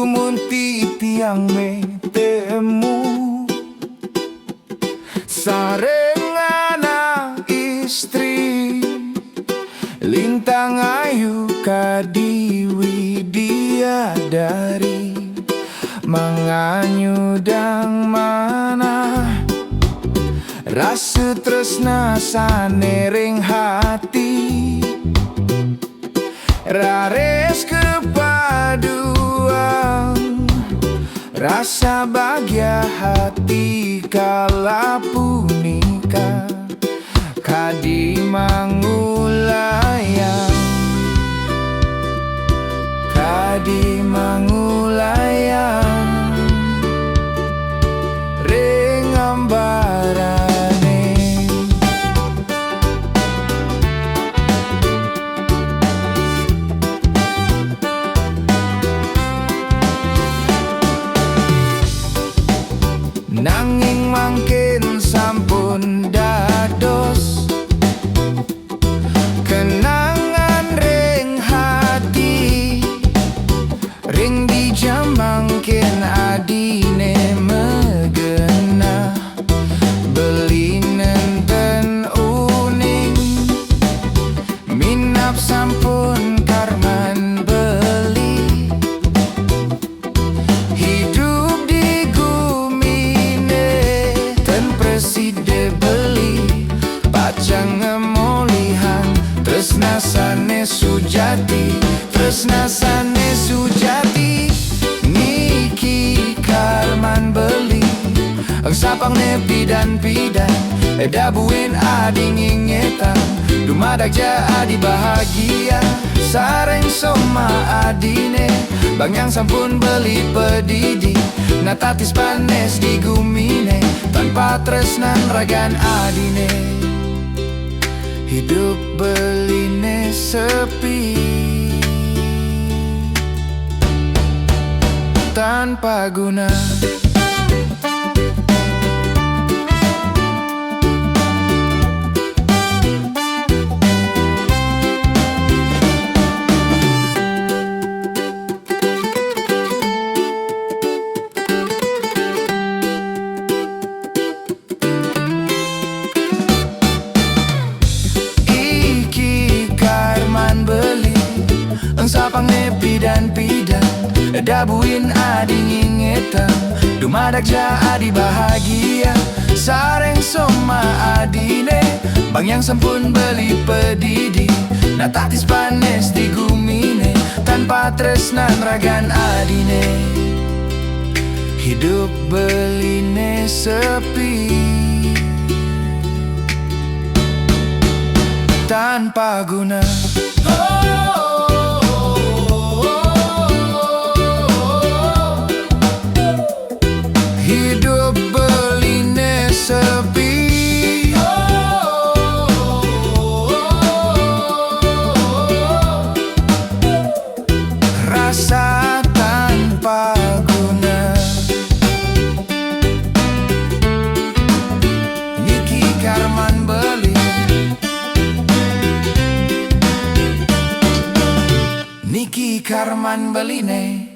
munti tiang me temu sareng anak istri lintang ayu kadiwi dia dari manganyudang mana rasa tresna sanering hati rares kepaduan rasa bahagia hati kala punika kadi mangulayang kadi mangulayang ring ambarane nanging mangkin sampun dados kenangan ring hati ring dijam mangkin adine megena beli nenten uning minap sampun karman beli hidup di gumine ten preside beli pacang ngemolihan tresna sane sujati tresna sane sujati niki karman beli sapang nepi dan pidan dabuin adi ngingetan dumadak ja adi bahagia sareng soma adine bang yang sampun beli pedidi natatis panes di gumine tanpa tresnan ragan adine hidup beline sepi tanpa guna sapang nepi dan pidan dabuin adi ngingetan dumadak ja adi bahagia sareng soma adine bang yang sampun beli pedidi natatis panes di gumine tanpa tresnan ragan adine hidup beline sepi tanpa guna. Hidup beline sepi rasa tanpa guna Niki Karman beli Niki Karman beline